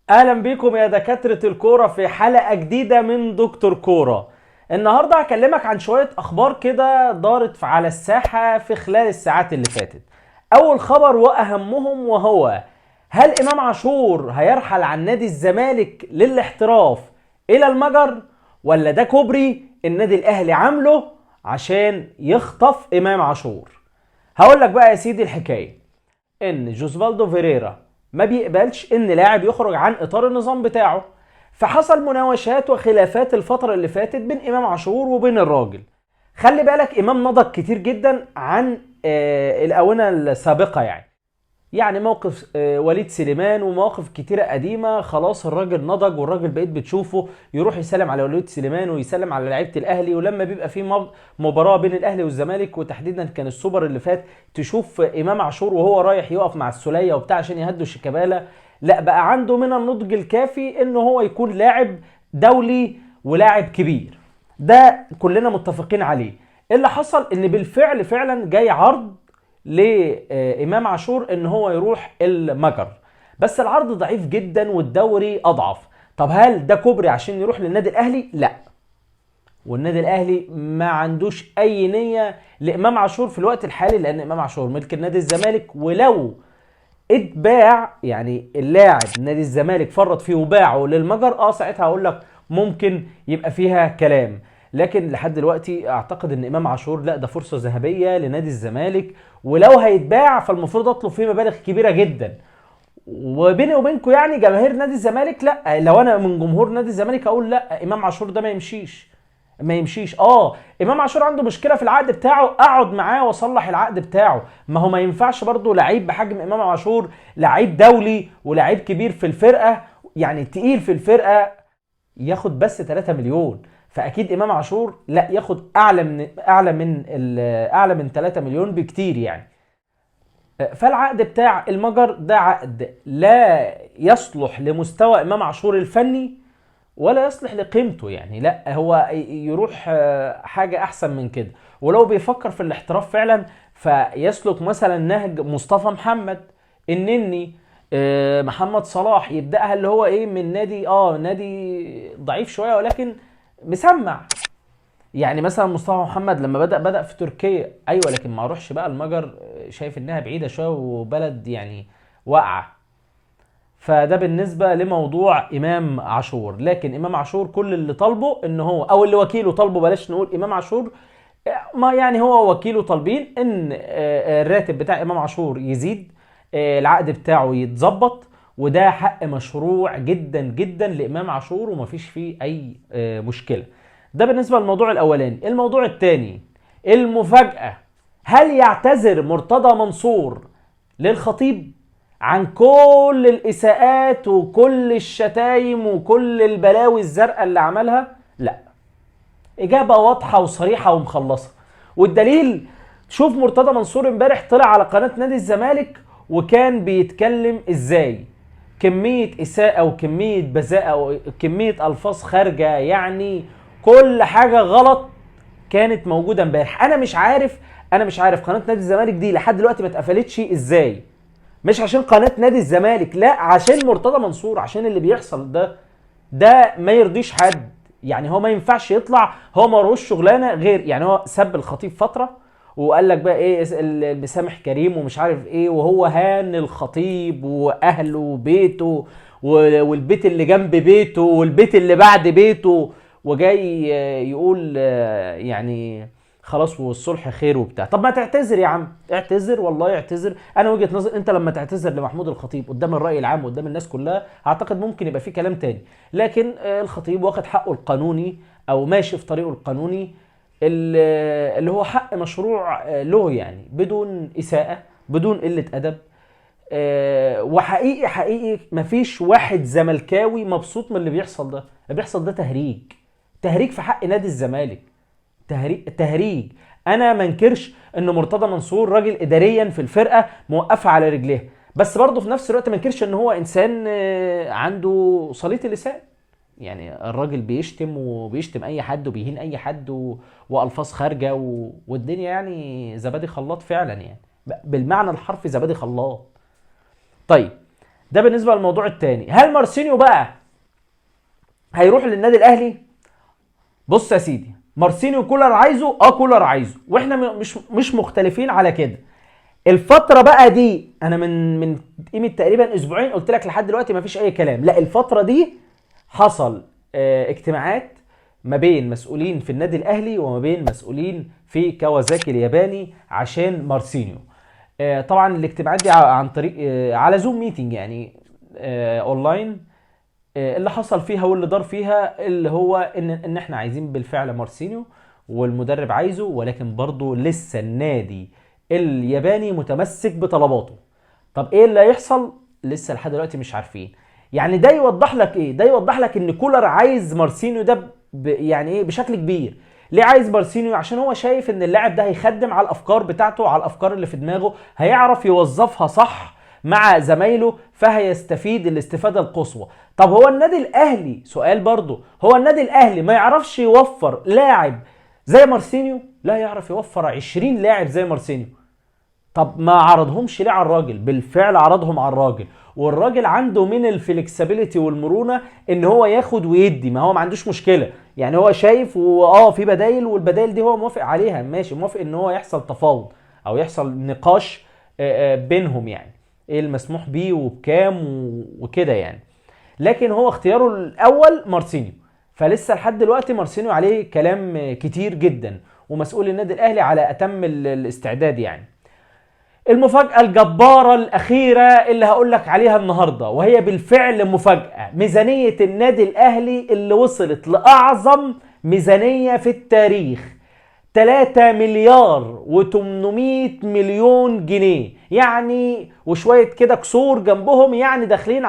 اهلا بيكم يا دكاترة الكورة في حلقة جديدة من دكتور كورة. النهاردة هكلمك عن شوية اخبار كده دارت على الساحة في خلال الساعات اللي فاتت. اول خبر واهمهم وهو: هل امام عاشور هيرحل عن نادي الزمالك للاحتراف الى المجر، ولا ده كوبري النادي الاهلي عامله عشان يخطف امام عاشور؟ هقول لك بقى يا سيدي الحكاية. ان جوزفالدو فيريرا ما بيقبلش ان لاعب يخرج عن اطار النظام بتاعه، فحصل مناوشات وخلافات الفترة اللي فاتت بين امام عاشور وبين الراجل. خلي بالك امام نضج كتير جدا عن الاونة السابقة، يعني موقف وليد سليمان ومواقف كتيرة قديمة. خلاص الراجل نضج، والراجل بقيت بتشوفه يروح يسلم على وليد سليمان ويسلم على لعيبة الأهلي، ولما بيبقى في مباراة بين الأهلي والزمالك، وتحديدا كان السوبر اللي فات، تشوف إمام عاشور وهو رايح يقف مع السولية وبتاع عشان يهدوا شيكابالا. لا، بقى عنده من النضج الكافي إنه هو يكون لاعب دولي ولاعب كبير. ده كلنا متفقين عليه. اللي حصل إن بالفعل فعلا جاي عرض لامام عاشور ان هو يروح المجر، بس العرض ضعيف جدا والدوري اضعف. طب هل ده كوبري عشان يروح للنادي الاهلي؟ لا، والنادي الاهلي ما عندوش اي نيه لامام عاشور في الوقت الحالي، لان امام عاشور ملك نادي الزمالك، ولو اتباع يعني اللاعب نادي الزمالك فرط فيه وباعه للمجر، ساعتها هقول لك ممكن يبقى فيها كلام. لكن لحد دلوقتي اعتقد ان امام عاشور لا، ده فرصه ذهبيه لنادي الزمالك، ولو هيتباع فالمفروض اطلب فيه مبالغ كبيره جدا. وبيني وبينكم يعني جماهير نادي الزمالك، لا، لو انا من جمهور نادي الزمالك اقول لا، امام عاشور ده ما يمشيش. ما يمشيش. امام عاشور عنده مشكله في العقد بتاعه، اقعد معاه واصلح العقد بتاعه. ما هو ما ينفعش برضه لعيب بحجم امام عاشور، لعيب دولي ولعيب كبير في الفرقه، يعني تقيل في الفرقه، ياخد بس 3 مليون. فاكيد امام عاشور لا، ياخد اعلى من 3 مليون بكتير يعني. فالعقد بتاع المجر ده عقد لا يصلح لمستوى امام عاشور الفني، ولا يصلح لقيمته. يعني لا، هو يروح حاجة احسن من كده. ولو بيفكر في الاحتراف فعلا، فيسلك مثلا نهج مصطفى محمد، النني، محمد صلاح، يبدأها اللي هو ايه من نادي ضعيف شوية ولكن مسمع. يعني مثلا مصطفى محمد لما بدأ في تركيا، ايوه، لكن ما اروحش بقى المجر، شايف انها بعيدة شوية وبلد يعني واقعة. فده بالنسبة لموضوع إمام عاشور. لكن إمام عاشور كل اللي طالبه إن هو، أو اللي وكيله طالبه، بلاش نقول إمام عاشور، ما يعني هو وكيله طالبين إن الراتب بتاع إمام عاشور يزيد، العقد بتاعه يتظبط، وده حق مشروع جدا جدا لإمام عاشور ومفيش فيه أي مشكلة. ده بالنسبة للموضوع الأولاني. الموضوع الثاني، المفاجأة: هل يعتذر مرتضى منصور للخطيب عن كل الإساءات وكل الشتايم وكل البلاوي الزرقاء اللي عملها؟ لا. إجابة واضحة وصريحة ومخلصة. والدليل، شوف مرتضى منصور امبارح طلع على قناة نادي الزمالك وكان بيتكلم ازاي. كمية إساءة وكمية بذاءة وكمية ألفاظ خارجة، يعني كل حاجة غلط كانت موجودة امبارح. أنا مش عارف قناة نادي الزمالك دي لحد دلوقتي ما اتقفلتش ازاي. مش عشان قناة نادي الزمالك، لا، عشان مرتضى منصور، عشان اللي بيحصل ده ما يرضيش حد. يعني هو ما ينفعش يطلع، هو ما روش شغلانه غير، يعني هو سب الخطيب فتره وقال لك بقى ايه المسامح كريم ومش عارف ايه، وهو هان الخطيب واهله وبيته والبيت اللي جنب بيته والبيت اللي بعد بيته، وجاي يقول يعني خلاص والصلح خير وبتاع. طب ما تعتذر يا عم، اعتذر والله اعتذر. انا وجهة نظر انت لما تعتذر لمحمود الخطيب قدام الرأي العام وقدام الناس كلها، اعتقد ممكن يبقى في كلام تاني. لكن الخطيب واخد حقه القانوني او ماشي في طريقه القانوني، اللي هو حق مشروع له، يعني بدون اساءة، بدون قلة ادب. وحقيقي حقيقي مفيش واحد زملكاوي مبسوط من اللي بيحصل ده. اللي بيحصل ده تهريج، تهريج في حق نادي الزمالك، تهريج. انا ما انكرش ان مرتضى منصور راجل اداريا في الفرقه موقفها على رجليها، بس برضه في نفس الوقت ما انكرش ان هو انسان عنده صليط اللسان. يعني الراجل بيشتم وبيشتم اي حد وبيهين اي حد والفاظ خارجه والدنيا يعني زبادي خلاط فعلا، يعني بالمعنى الحرفي زبادي خلاط. طيب، ده بالنسبه للموضوع الثاني. هل مارسينيو بقى هيروح للنادي الاهلي؟ بص يا سيدي، مارسينيو كولر عايزه، كولر عايزه، واحنا مش مختلفين على كده. الفتره بقى دي انا من قيمه تقريبا اسبوعين قلت لك لحد دلوقتي مفيش اي كلام. لا، الفتره دي حصل اجتماعات ما بين مسؤولين في النادي الاهلي وما بين مسؤولين في كawasaki الياباني عشان مارسينيو. طبعا الاجتماعات دي عن طريق على زوم ميتنج يعني اونلاين. اللي حصل فيها واللي دار فيها اللي هو ان احنا عايزين بالفعل مارسينيو والمدرب عايزه، ولكن برضه لسه النادي الياباني متمسك بطلباته. طب ايه اللي هيحصل؟ لسه لحد دلوقتي مش عارفين. يعني ده يوضح لك ايه؟ ده يوضح لك ان كولر عايز مارسينيو ده يعني ايه بشكل كبير. ليه عايز مارسينيو؟ عشان هو شايف ان اللاعب ده هيخدم على الافكار بتاعته، على الافكار اللي في دماغه، هيعرف يوظفها صح مع زمايله، فهيستفيد الاستفادة القصوى. طب هو النادي الاهلي، سؤال برضو، هو النادي الاهلي ما يعرفش يوفر لاعب زي مارسينيو؟ لا، يعرف يوفر 20 لاعب زي مارسينيو. طب ما عرضهمش ليه على الراجل؟ بالفعل عرضهم على الراجل، والراجل عنده من الفلكسبيليتي والمرونه ان هو ياخد ويدي، ما هو ما عندوش مشكله. يعني هو شايف في بدايل، والبدايل دي هو موافق عليها، ماشي، موافق ان هو يحصل تفاوض او يحصل نقاش بينهم، يعني ايه المسموح بيه وبكام وكده يعني. لكن هو اختياره الاول مارسينيو. فلسه لحد دلوقتي مارسينيو عليه كلام كتير جدا، ومسؤول النادي الاهلي على اتم الاستعداد يعني. المفاجأة الجبارة الأخيرة اللي هقولك عليها النهاردة، وهي بالفعل مفاجأة، ميزانية النادي الأهلي اللي وصلت لأعظم ميزانية في التاريخ، 3 مليار و800 مليون جنيه يعني، وشوية كده كسور جنبهم، يعني داخلين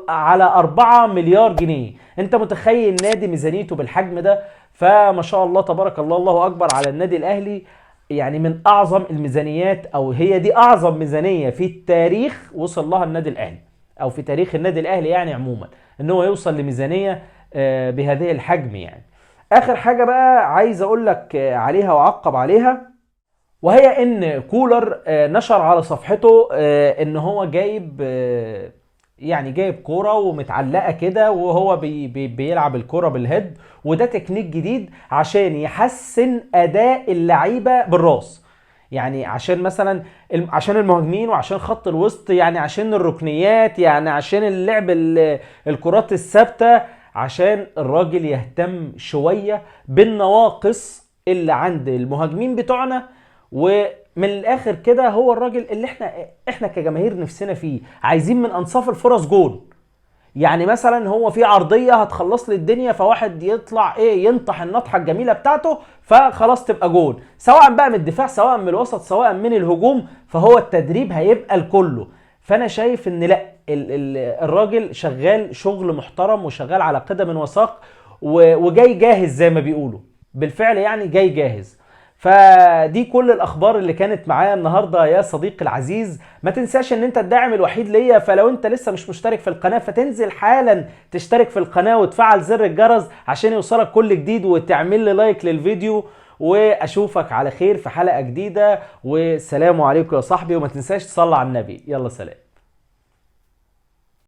على 4 مليار جنيه. انت متخيل نادي ميزانيته بالحجم ده؟ فما شاء الله تبارك الله، الله أكبر على النادي الأهلي. يعني من اعظم الميزانيات، او هي دي اعظم ميزانيه في التاريخ وصل لها النادي الاهلي، او في تاريخ النادي الاهلي يعني عموما، ان هو يوصل لميزانيه بهذه الحجم يعني. اخر حاجه بقى عايز اقول لك عليها واعقب عليها، وهي ان كولر نشر على صفحته ان هو جايب يعني جايب كوره ومتعلقه كده، وهو بيلعب الكوره بالهيد، وده تكنيك جديد عشان يحسن اداء اللعيبه بالراس. يعني عشان مثلا عشان المهاجمين، وعشان خط الوسط، يعني عشان الركنيات، يعني عشان اللعب الكرات الثابته، عشان الراجل يهتم شويه بالنواقص اللي عند المهاجمين بتوعنا. ومن الاخر كده هو الراجل اللي احنا كجماهير نفسنا فيه، عايزين من انصاف الفرص جول. يعني مثلا هو في عرضيه هتخلص لي الدنيا، فواحد يطلع ينطح النطحه الجميله بتاعته، فخلاص تبقى جول، سواء بقى من الدفاع، سواء من الوسط، سواء من الهجوم. فهو التدريب هيبقى لكله. فانا شايف ان لا، الراجل شغال شغل محترم، وشغال على قدم وساق، وجاي جاهز زي ما بيقولوا. بالفعل يعني جاي جاهز. فدي كل الاخبار اللي كانت معايا النهارده يا صديقي العزيز. ما تنساش ان انت الداعم الوحيد ليا، فلو انت لسه مش مشترك في القناه فتنزل حالا تشترك في القناه وتفعل زر الجرس عشان يوصلك كل جديد، وتعمل لي لايك للفيديو. واشوفك على خير في حلقه جديده، والسلام عليكم يا صاحبي. وما تنساش تصلي على النبي. يلا سلام.